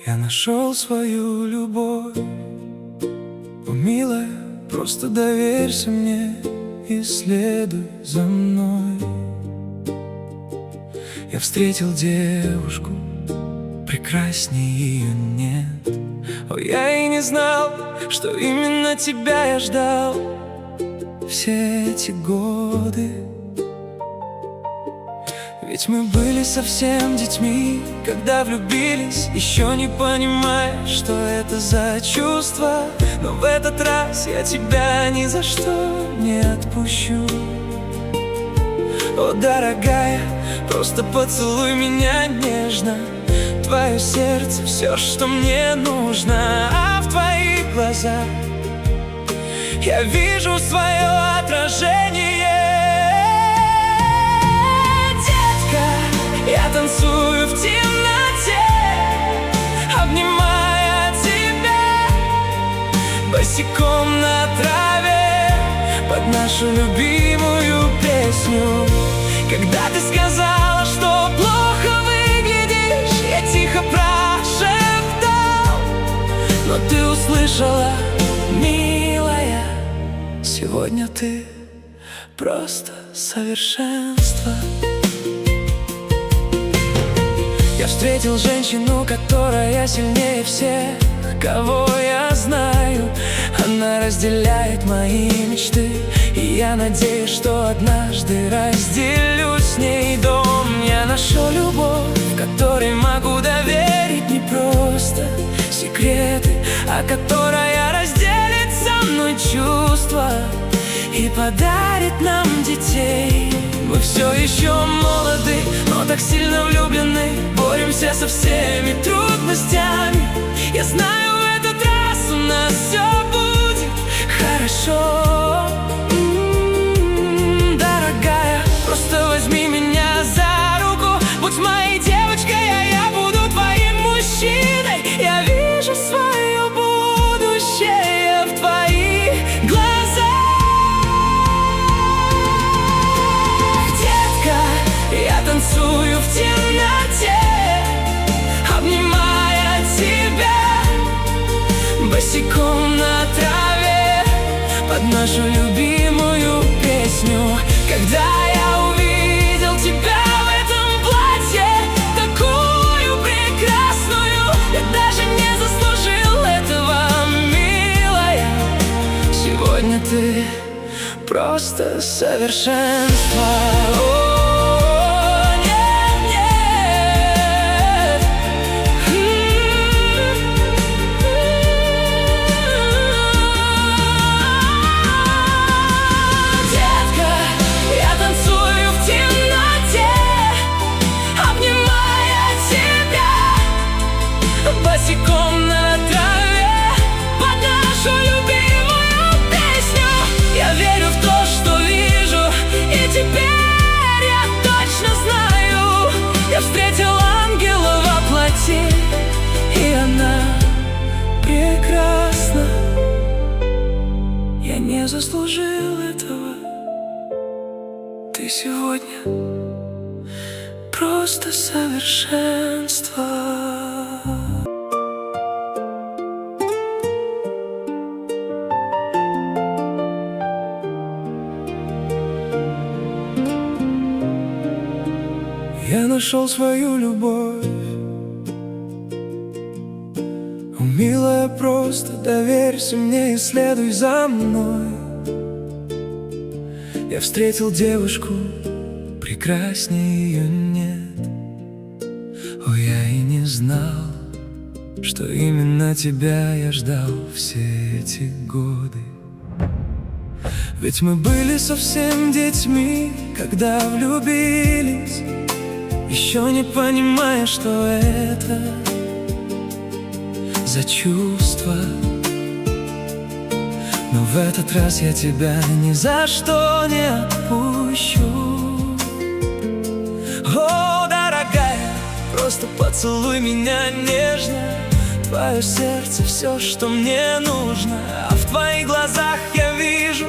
Я нашел свою любовь. О, милая, просто доверься мне и следуй за мной. Я встретил девушку, прекраснее ее нет. О, я и не знал, что именно тебя я ждал все эти годы. Ведь мы были совсем детьми, когда влюбились, еще не понимая, что это за чувство. Но в этот раз я тебя ни за что не отпущу. О, дорогая, просто поцелуй меня нежно. Твое сердце — все, что мне нужно. А в твоих глазах я вижу свое отражение. Я танцую в темноте, обнимая тебя босиком на траве под нашу любимую песню. Когда ты сказала, что плохо выглядишь, я тихо прошептал, но ты услышала, милая, сегодня ты просто совершенство. Я встретил женщину, которая сильнее всех, кого я знаю. Она разделяет мои мечты, и я надеюсь, что однажды разделю с ней дом. Я нашел любовь, которой могу доверить не просто секреты, а которая разделит со мной чувства и подарит нам детей. Мы все еще молоды, но так сильно влюблены, боремся со всеми трудностями. Я знаю, в этот раз у нас все будет хорошо. Дорогая, просто возьми меня за руку, будь моей девочкой, а я буду твоим мужчиной. Я вижу свое будущее в твоих глазах. Я танцую в темноте, обнимая тебя босиком на траве под нашу любимую песню. Когда я увидел тебя в этом платье, такую прекрасную, я даже не заслужил этого, милая. Сегодня ты просто совершенство. Босиком на траве под нашу любимую песню. Я верю в то, что вижу, и теперь я точно знаю. Я встретил ангела во плоти, и она прекрасна. Я не заслужил этого. Ты сегодня просто совершенство. Я нашел свою любовь. О, милая, просто доверься мне и следуй за мной. Я встретил девушку, прекраснее ее нет. О, я и не знал, что именно тебя я ждал все эти годы. Ведь мы были совсем детьми, когда влюбились, еще не понимая, что это за чувство. Но в этот раз я тебя ни за что не отпущу. О, дорогая, просто поцелуй меня нежно. Твое сердце — все, что мне нужно. А в твоих глазах я вижу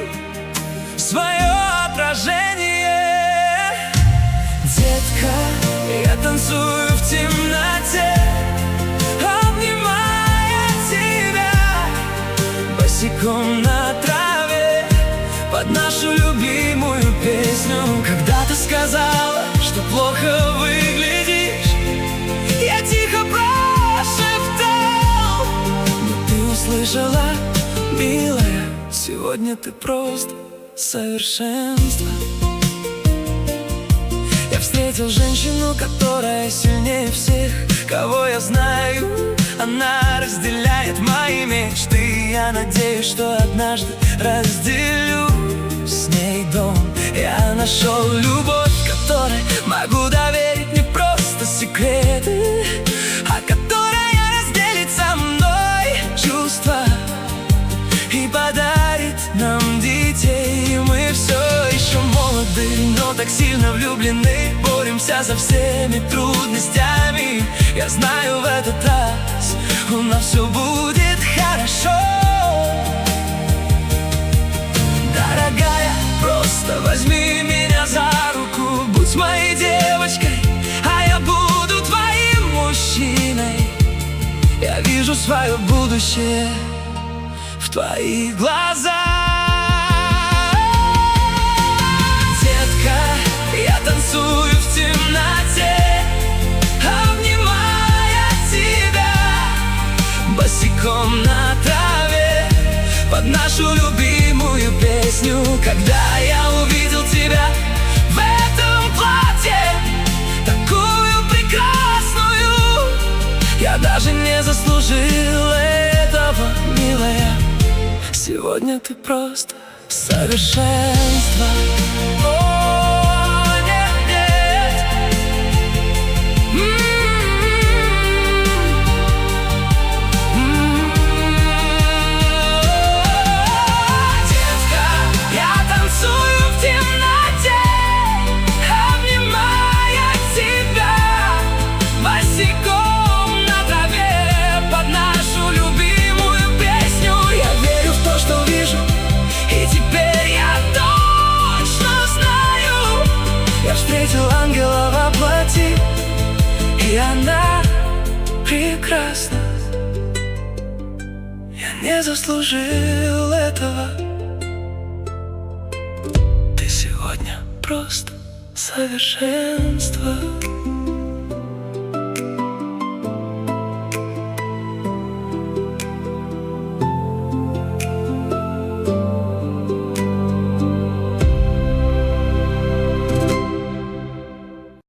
свое отражение. Детка, я танцую в темноте, обнимая сказала, что плохо выглядишь. Я тихо прошептал, но ты услышала, милая, сегодня ты просто совершенство. Я встретил женщину, которая сильнее всех, кого я знаю. Она разделяет мои мечты. Я надеюсь, что однажды разделю с ней дом. Я нашел любовь, которой могу доверить не просто секреты, а которая разделит со мной чувства и подарит нам детей. Мы все еще молоды, но так сильно влюблены. Боремся со всеми трудностями. Я знаю, в этот раз у нас все будет хорошо. Дорогая, просто возьми меня за руку. Будь моей девочкой, а я буду твоим мужчиной. Я вижу свое будущее в твоих глазах. Детка, я танцую в темноте, обнимая тебя, босиком на траве, под нашу любимую песню. Когда я увидел тебя в этом платье, такую прекрасную, я даже не заслужил этого, милая. Сегодня ты просто совершенство. О, нет, нет. Детка, я танцую в темноте, обнимая тебя, босиком на траве, под нашу любимую песню. Я верю в то, что вижу, и теперь я точно знаю. Я встретил ангела во плоти, и она прекрасна. Я не заслужил этого. Ты сегодня просто совершенство.